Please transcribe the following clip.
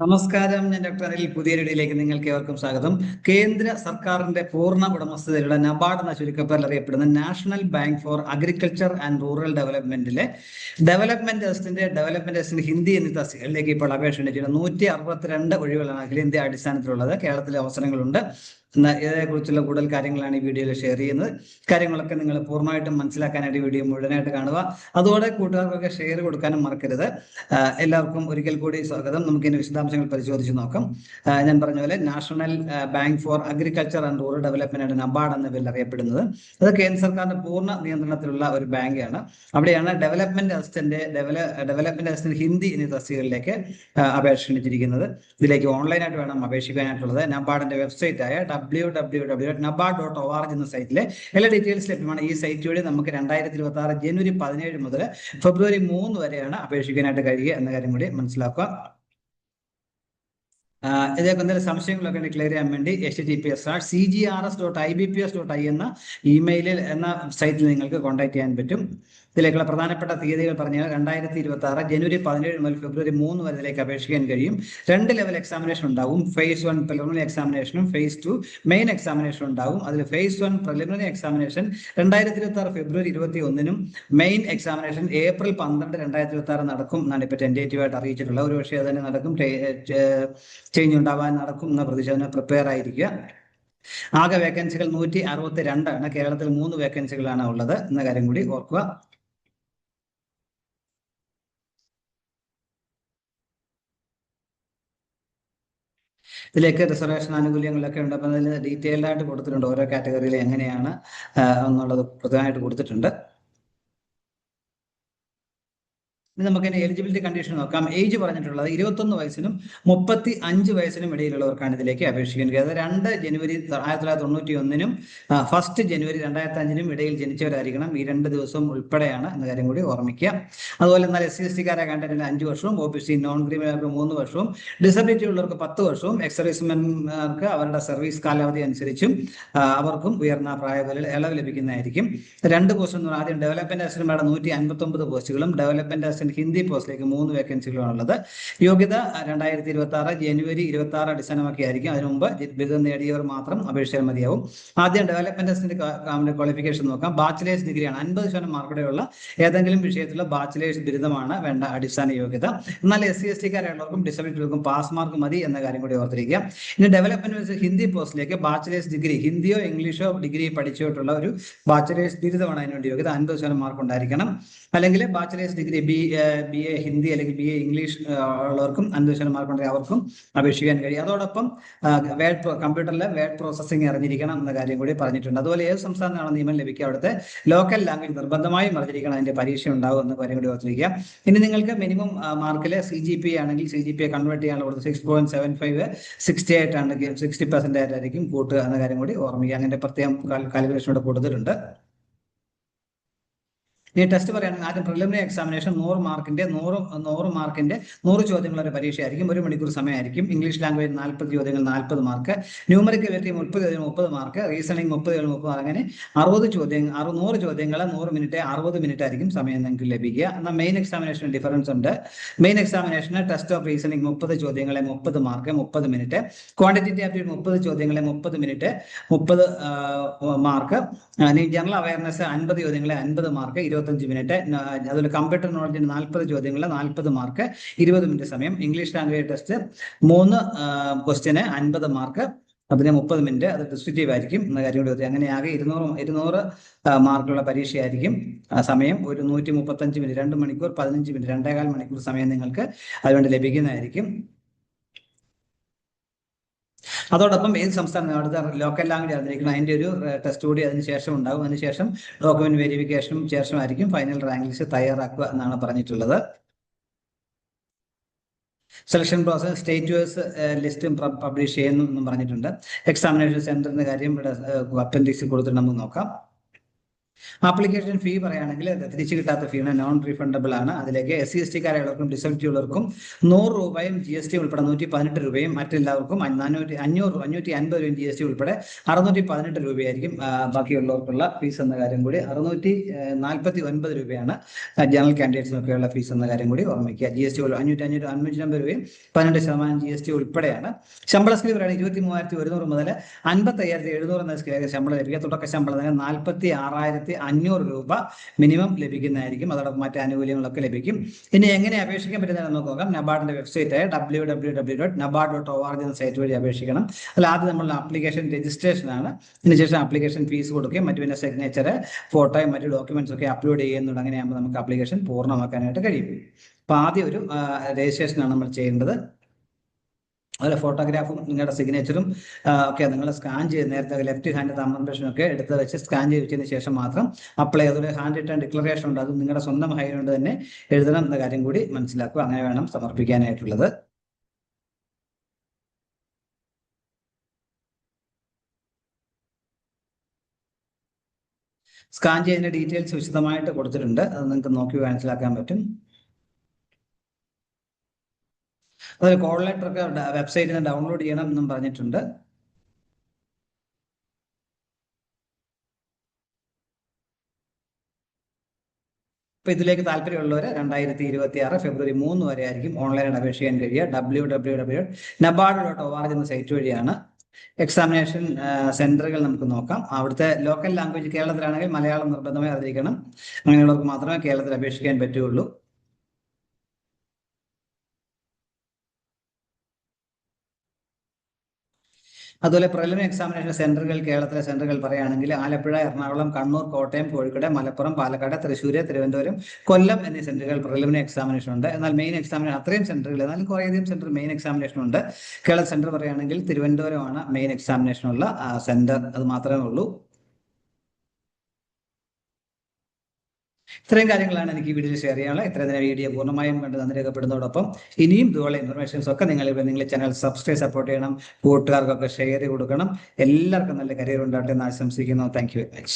നമസ്കാരം, ഞാൻ ഡോക്ടർ അനിൽ. പുതിയ വീഡിയോയിലേക്ക് നിങ്ങൾക്ക് ഏവർക്കും സ്വാഗതം. കേന്ദ്ര സർക്കാരിന്റെ പൂർണ്ണ ഉടമസ്ഥതയിലുള്ള നബാർഡ് എന്ന ചുരുക്കപ്പേരിൽ അറിയപ്പെടുന്ന national bank for agriculture and rural ഡെവലപ്മെന്റിലെ ഡെവലപ്മെന്റ് അസിസ്റ്റന്റ് ഹിന്ദി എന്നീ തസ്തികകളിലേക്ക് ഇപ്പോൾ അപേക്ഷ ക്ഷണിച്ചിട്ടുണ്ട്. 162 ഒഴിവുകളാണ് അഖിലേന്ത്യാ അടിസ്ഥാനത്തിലുള്ളത്. കേരളത്തിലെ അവസരങ്ങളുണ്ട്. ഇതിനെക്കുറിച്ചുള്ള കൂടുതൽ കാര്യങ്ങളാണ് ഈ വീഡിയോയിൽ ഷെയർ ചെയ്യുന്നത്. കാര്യങ്ങളൊക്കെ നിങ്ങൾ പൂർണ്ണമായിട്ടും മനസ്സിലാക്കാനായിട്ട് വീഡിയോ മുഴുവനായിട്ട് കാണുക. അതോടെ കൂട്ടുകാർക്കൊക്കെ ഷെയർ കൊടുക്കാനും മറക്കരുത്. എല്ലാവർക്കും ഒരിക്കൽ കൂടി സ്വാഗതം. നമുക്ക് ഇനി വിശദാംശങ്ങൾ പരിശോധിച്ച് നോക്കാം. ഞാൻ പറഞ്ഞ പോലെ national bank for agriculture and rural development NABARD എന്ന പേരിൽ അറിയപ്പെടുന്നത്. അത് കേന്ദ്ര സർക്കാരിന്റെ പൂർണ്ണ നിയന്ത്രണത്തിലുള്ള ഒരു ബാങ്കാണ്. അവിടെയാണ് ഡെവലപ്മെന്റ് അസിസ്റ്റന്റ് ഹിന്ദി എന്നീ തസ്തികകളിലേക്ക് അപേക്ഷ ക്ഷണിച്ചിരിക്കുന്നത്. ഇതിലേക്ക് ഓൺലൈനായിട്ട് വേണം അപേക്ഷിക്കാനായിട്ടുള്ളത്. നബാർഡിന്റെ വെബ്സൈറ്റ് ആയ www.nabard.org എന്ന സൈറ്റിലെ എല്ലാ ഡീറ്റെയിൽസ് ലഭ്യമാണ്. ഈ സൈറ്റ് വഴി നമുക്ക് 2026 ജനുവരി 17 മുതൽ ഫെബ്രുവരി 3 വരെയാണ് അപേക്ഷിക്കാനായിട്ട് കഴിയുക എന്ന കാര്യം കൂടി മനസ്സിലാക്കുക. ഇതൊക്കെ എന്തെങ്കിലും സംശയങ്ങളൊക്കെ ക്ലിയർ ചെയ്യാൻ വേണ്ടി https:/cgrs.ibps.i എന്ന ഇമെയിലിൽ എന്ന സൈറ്റിൽ നിങ്ങൾക്ക് കോൺടാക്ട് ചെയ്യാൻ പറ്റും. ഇതിലേക്കുള്ള പ്രധാനപ്പെട്ട തീയതികൾ പറഞ്ഞാൽ 2026 ജനുവരി 17 മുതൽ ഫെബ്രുവരി 3 വരെ ഇതിലേക്ക് അപേക്ഷിക്കാൻ കഴിയും. 2 ലെവൽ എക്സാമിനേഷൻ ഉണ്ടാവും. phase 1 പ്രിലിമിനറി എക്സാമിനേഷനും phase 2 മെയിൻ എക്സാമിനേഷൻ ഉണ്ടാവും. അതിൽ phase 1 പ്രിലിമിനറി എക്സാമിനേഷൻ 2026 ഫെബ്രുവരി 21-നും മെയിൻ എക്സാമിനേഷൻ ഏപ്രിൽ 12, 2026 നടക്കും എന്നാണ് ഇപ്പോൾ ടെൻറ്റേറ്റീവായിട്ട് അറിയിച്ചിട്ടുള്ളത്. ഒരു പക്ഷേ അത് തന്നെ നടക്കും. ചേഞ്ച് ഉണ്ടാവാൻ നടക്കും എന്ന പ്രതീക്ഷ പ്രിപ്പയർ ആയിരിക്കുക. ആകെ വേക്കൻസികൾ 162 ആണ്. കേരളത്തിൽ 3 വേക്കൻസികളാണ് ഉള്ളത് എന്ന കാര്യം കൂടി ഓർക്കുക. ഇതിലേക്ക് റിസർവേഷൻ ആനുകൂല്യങ്ങളൊക്കെ ഉണ്ട്. അപ്പം അതിൽ ഡീറ്റെയിൽഡ് ആയിട്ട് കൊടുത്തിട്ടുണ്ട്. ഓരോ കാറ്റഗറിയിൽ എങ്ങനെയാണ് എന്നുള്ളത് പ്രധാനമായിട്ട് കൊടുത്തിട്ടുണ്ട്. ഇനി നമുക്ക് എലിജിബിലിറ്റി കണ്ടീഷൻ നോക്കാം. ഏജ് പറഞ്ഞിട്ടുള്ളത് 21 വയസ്സിനും 35 വയസ്സിനും ഇടയിലുള്ളവർക്കാണ് ഇതിലേക്ക് അപേക്ഷിക്കാൻ കഴിയുക. അത് 2 ജനുവരി 1991-നും 1 ജനുവരി 2005-നും ഇടയിൽ ജനിച്ചവരായിരിക്കണം. ഈ 2 ദിവസവും ഉൾപ്പെടെയാണ് എന്ന കാര്യം കൂടി ഓർമ്മിക്കുക. അതുപോലെ എന്നാൽ SC/ST കണ്ടന്റിന് 5 വർഷവും, OBC നോൺ ക്രിമിനൽക്ക് 3 വർഷവും, ഡിസബിലിറ്റി ഉള്ളവർക്ക് 10 വർഷവും, എക്സ് സർവീസ്മെൻമാർക്ക് അവരുടെ സർവീസ് കാലാവധി അനുസരിച്ചും അവർക്കും ഉയർന്ന പ്രായപരിധിയിൽ ഇളവ് ലഭിക്കുന്നതായിരിക്കും. 2 പോസ്റ്റുകൾ ആദ്യം ഡെവലപ്മെന്റ് അസിസ്റ്റന്റുമാരുടെ 159 പോസ്റ്റുകളും ഡെവലപ്മെന്റ് ഹിന്ദി പോസ്റ്റിലേക്ക് 3 വേക്കൻസികളാണുള്ളത്. യോഗ്യത 2026 ജനുവരി 26 അടിസ്ഥാനമാക്കിയായിരിക്കും. അതിനു മുമ്പ് ബിരുദം നേടിയവർ മാത്രം അപേക്ഷിച്ചാൽ മതിയാവും. ആദ്യം ഡെവലപ്മെന്റ് അസിസ്റ്റന്റ് ക്വാളിഫിക്കേഷൻ നോക്കാം. ബാച്ചിലേഴ്സ് ഡിഗ്രിയാണ്. 50% മാർക്കോടെയുള്ള ഏതെങ്കിലും വിഷയത്തിലുള്ള ബാച്ചിലേഴ്സ് ബിരുദമാണ് വേണ്ട അടിസ്ഥാന യോഗ്യത. എന്നാൽ SC/ST ഡിസബിലിറ്റികൾക്കും പാസ് മാർക്ക് മതി എന്ന കാര്യം കൂടി ഓർത്തിരിക്കുക. ഇനി ഡെവലപ്മെന്റ് ഹിന്ദി പോസ്റ്റിലേക്ക് ബാച്ചിലേഴ്സ് ഡിഗ്രി, ഹിന്ദിയോ ഇംഗ്ലീഷോ ഡിഗ്രി പഠിച്ചിട്ടുള്ള ഒരു ബാച്ചിലേഴ്സ് ബിരുദമാണ് അതിനുവേണ്ടി യോഗ്യത. 50% മാർക്ക് ഉണ്ടായിരിക്കണം. അല്ലെങ്കിൽ ബാച്ചിലേഴ്സ് ഡിഗ്രി BA ഹിന്ദി അല്ലെങ്കിൽ BA ഇംഗ്ലീഷ് ഉള്ളവർക്കും 50% മാർക്ക് ഉണ്ടെങ്കിൽ അവർക്കും അപേക്ഷിക്കാൻ കഴിയും. അതോടൊപ്പം കമ്പ്യൂട്ടറിലെ വേർഡ് പ്രോസസ്സിംഗ് അറിഞ്ഞിരിക്കണം എന്ന കാര്യം കൂടി പറഞ്ഞിട്ടുണ്ട്. അതുപോലെ ഏത് സംസ്ഥാനത്താണ് നിയമം ലഭിക്കുക അവിടുത്തെ ലോക്കൽ ലാംഗ്വേജ് നിർബന്ധമായും അറിഞ്ഞിരിക്കണം. അതിന്റെ പരീക്ഷ ഉണ്ടാവും എന്ന കാര്യം കൂടി ഓർത്തിരിക്കുക. ഇനി നിങ്ങൾക്ക് മിനിമം മാർക്കിലെ CGPA ആണെങ്കിൽ CGPA കൺവേർട്ട് ചെയ്യാനുള്ള 6.75 68 ആണെങ്കിൽ 60% ആയിരിക്കും കൂട്ടുക എന്ന കാര്യം കൂടി ഓർമ്മിക്കുക. അങ്ങനെ പ്രത്യേകം കാൽക്കുലേഷനോട് കൊടുത്തിട്ടുണ്ട്. ഈ ടെസ്റ്റ് പറയുകയാണെങ്കിൽ ആദ്യം പ്രിലിമിനറി എക്സാമിനേഷൻ 100 മാർക്കിന്റെ 100 ചോദ്യങ്ങളുടെ പരീക്ഷയായിരിക്കും. 1 മണിക്കൂർ സമയമായിരിക്കും. ഇംഗ്ലീഷ് ലാംഗ്വേജ് 40 ചോദ്യങ്ങൾ 40 മാർക്ക്, ന്യൂമറിക്കൽ വെറ്റി 30 ചോദ്യങ്ങൾ 30 മാർക്ക്, റീസണിംഗ് 30 മാർക്ക്, അങ്ങനെ 100 ചോദ്യങ്ങൾ 100 മിനിറ്റ് 60 മിനിറ്റ് ആയിരിക്കും സമയം നിങ്ങൾക്ക് ലഭിക്കുക. എന്നാൽ മെയിൻ എക്സാമിനേഷൻ ഡിഫറൻസ് ഉണ്ട്. മെയിൻ എക്സാമിനേഷന് ടെസ്റ്റ് ഓഫ് റീസണിംഗ് 30 ചോദ്യങ്ങളെ 30 മാർക്ക് 30 മിനിറ്റ്, ക്വാണ്ടിറ്റേറ്റീവ് ആപ്റ്റിറ്റ്യൂഡ് 30 ചോദ്യങ്ങളെ 30 മിനിറ്റ് 30 മാർക്ക്, ജനറൽ അവയർനെസ് 50 ചോദ്യങ്ങളെ 50 മാർക്ക് 25 മിനിറ്റ്, അതുപോലെ കമ്പ്യൂട്ടർ നോളജിന് 40 ചോദ്യങ്ങളെ 40 മാർക്ക് 20 മിനിറ്റ് സമയം. English language test 3 question 50 mark, അതിന് 30 മിനിറ്റ്. അത് ഡിസ്ക്രിപ്റ്റീവ് ആയിരിക്കും എന്ന കാര്യം കൂടി. അങ്ങനെ ആകെ 200 മാർക്കുള്ള പരീക്ഷയായിരിക്കും. സമയം ഒരു 135 മിനിറ്റ്, 2 മണിക്കൂർ 15 മിനിറ്റ്, 2.25 മണിക്കൂർ സമയം നിങ്ങൾക്ക് അതുകൊണ്ട് ലഭിക്കുന്നതായിരിക്കും. അതോടൊപ്പം ഏത് സംസ്ഥാനം അവിടുത്തെ ലോക്കൽ ലാംഗ്വേജ് അറിഞ്ഞിരിക്കണം. അതിൻ്റെ ഒരു ടെസ്റ്റ് കൂടി അതിനുശേഷം ഉണ്ടാകും. അതിനുശേഷം ഡോക്യുമെന്റ് വെരിഫിക്കേഷനും ശേഷമായിരിക്കും ഫൈനൽ റാങ്ക് ലിസ്റ്റ് തയ്യാറാക്കുക എന്നാണ് പറഞ്ഞിട്ടുള്ളത്. സെലക്ഷൻ പ്രോസസ് സ്റ്റേറ്റ് വൈസ് ലിസ്റ്റും പബ്ലിഷ് ചെയ്യുന്നു എന്നും പറഞ്ഞിട്ടുണ്ട്. എക്സാമിനേഷൻ സെന്ററിന്റെ കാര്യം ഇവിടെ അപ്പൻഡിക്സിൽ കൊടുത്തിട്ട് നമുക്ക് നോക്കാം. ആപ്ലിക്കേഷൻ ഫീ പറയുകയാണെങ്കിൽ തിരിച്ചു കിട്ടാത്ത ഫീയാണ്, നോൺ റീഫണ്ടബിൾ ആണ്. അതിലേക്ക് SC ST ഡിസബിലിറ്റി ഉള്ളവർക്കും 100 രൂപയും GST ഉൾപ്പെടെ 118 രൂപയും, മറ്റെല്ലാവർക്കും 550 രൂപയും GST ഉൾപ്പെടെ 618 രൂപയായിരിക്കും ബാക്കിയുള്ളവർക്കുള്ള ഫീസ് എന്ന കാര്യം കൂടി. 649 രൂപയാണ് ജനറൽ കാൻഡിഡേറ്റ്സിനൊക്കെയുള്ള ഫീസ് എന്ന കാര്യം കൂടി ഓർമ്മിക്കുക. GST 550 രൂപയും 18% GST ഉൾപ്പെടെയാണ്. ശമ്പള സ്കെയിൽ പറയുകയാണെങ്കിൽ 23,100 മുതൽ 55,700 എന്ന സ്കെയിലിൽ ശമ്പളം ലഭിക്കുക. തുടക്ക ശമ്പളം 46,500 രൂപ മിനിമം ലഭിക്കുന്നതായിരിക്കും. അതോടൊപ്പം മറ്റ് ആനുകൂല്യങ്ങളൊക്കെ ലഭിക്കും. ഇനി എങ്ങനെ അപേക്ഷിക്കാൻ പറ്റുന്നതെന്ന് നമുക്ക് നോക്കാം. നബാർഡിന്റെ വെബ്സൈറ്റായ www.nabard.org എന്ന സൈറ്റ് വഴി അപേക്ഷിക്കണം. അതിൽ ആദ്യം നമ്മളുടെ ആപ്ലിക്കേഷൻ രജിസ്ട്രേഷൻ ആണ്. ഇതിനുശേഷം ആപ്ലിക്കേഷൻ ഫീസ് കൊടുക്കുകയും മറ്റു പിന്നെ സിഗ്നേച്ചർ, ഫോട്ടോയും മറ്റു ഡോക്യുമെന്റ്സ് ഒക്കെ അപ്ലോഡ് ചെയ്യുന്നുണ്ട്. അങ്ങനെയാകുമ്പോൾ നമുക്ക് ആപ്ലിക്കേഷൻ പൂർണ്ണമാക്കാനായിട്ട് കഴിയും. അപ്പൊ ആദ്യം ഒരു രജിസ്ട്രേഷനാണ് നമ്മൾ ചെയ്യേണ്ടത്. അതുപോലെ ഫോട്ടോഗ്രാഫും നിങ്ങളുടെ സിഗ്നേച്ചറും ഒക്കെ നിങ്ങൾ സ്കാൻ ചെയ്ത് നേരത്തെ ലെഫ്റ്റ് ഹാൻഡ് തമ്പ് ഇംപ്രഷൻ ഒക്കെ എടുത്ത് വെച്ച് സ്കാൻ ചെയ്ത് വെച്ചതിന് ശേഷം മാത്രം അപ്ലൈ. അതുപോലെ ഹാൻഡ് റിട്ടേൺ ഡിക്ലറേഷൻ ഉണ്ട്, അത് നിങ്ങളുടെ സ്വന്തം കൈ കൊണ്ട് തന്നെ എഴുതണം എന്ന കാര്യം കൂടി മനസ്സിലാക്കുക. അങ്ങനെ വേണം സമർപ്പിക്കാനായിട്ടുള്ളത്. സ്കാൻ ചെയ്യുന്ന ഡീറ്റെയിൽസ് വിശദമായിട്ട് കൊടുത്തിട്ടുണ്ട്, അത് നിങ്ങൾക്ക് നോക്കി മനസ്സിലാക്കാൻ പറ്റും. അതുപോലെ കോൾ ലെറ്റർ ഒക്കെ വെബ്സൈറ്റിൽ നിന്ന് ഡൗൺലോഡ് ചെയ്യണം എന്നും പറഞ്ഞിട്ടുണ്ട്. അപ്പൊ ഇതിലേക്ക് താല്പര്യമുള്ളവർ 2026 ഫെബ്രുവരി 3 വരെ ആയിരിക്കും ഓൺലൈനായിട്ട് അപേക്ഷിക്കാൻ കഴിയുക. www.nabard.org എന്ന സൈറ്റ് വഴിയാണ്. എക്സാമിനേഷൻ സെന്ററുകൾ നമുക്ക് നോക്കാം. അവിടുത്തെ ലോക്കൽ ലാംഗ്വേജ് കേരളത്തിലാണെങ്കിൽ മലയാളം നിർബന്ധമായി അറിഞ്ഞിരിക്കണം. അങ്ങനെയുള്ളവർക്ക് മാത്രമേ കേരളത്തിൽ അപേക്ഷിക്കാൻ പറ്റുകയുള്ളൂ. അതുപോലെ പ്രിലിമിനറി എക്സാമിനേഷൻ സെന്ററുകൾ, കേരളത്തിലെ സെന്ററുകൾ പറയുകയാണെങ്കിൽ ആലപ്പുഴ, എറണാകുളം, കണ്ണൂർ, കോട്ടയം, കോഴിക്കോട്, മലപ്പുറം, പാലക്കാട്, തൃശ്ശൂർ, തിരുവനന്തപുരം, കൊല്ലം എന്നീ സെന്ററുകൾ പ്രിലിമിനറി എക്സാമിനേഷൻ ഉണ്ട്. എന്നാൽ മെയിൻ എക്സാമിനേഷൻ അത്രയും സെന്ററുകൾ, എന്നാലും കുറേയധികം സെന്റർ മെയിൻ എക്സാമിനേഷൻ ഉണ്ട്. കേരള സെന്റർ പറയുകയാണെങ്കിൽ തിരുവനന്തപുരമാണ് മെയിൻ എക്സാമിനേഷനുള്ള സെന്റർ, അത് മാത്രമേ ഉള്ളൂ. ഇത്രയും കാര്യങ്ങളാണ് എനിക്ക് ഈ വീഡിയോയിൽ ഷെയർ ചെയ്യാനുള്ളത്. ഇത്രയും തന്നെ വീഡിയോ പൂർണ്ണമായും കണ്ട് നന്ദി രേഖപ്പെടുന്നതോടൊപ്പം ഇനിയും ഇതുപോലെ ഇൻഫർമേഷൻസ് ഒക്കെ നിങ്ങളുടെ ചാനൽ സപ്പോർട്ട് ചെയ്യണം, കൂട്ടുകാർക്കൊക്കെ ഷെയർ ചെയ്ത് കൊടുക്കണം. എല്ലാവർക്കും നല്ല കരിയർ ഉണ്ടാകട്ടെ എന്ന് ആശംസിക്കുന്നു. Thank you very much.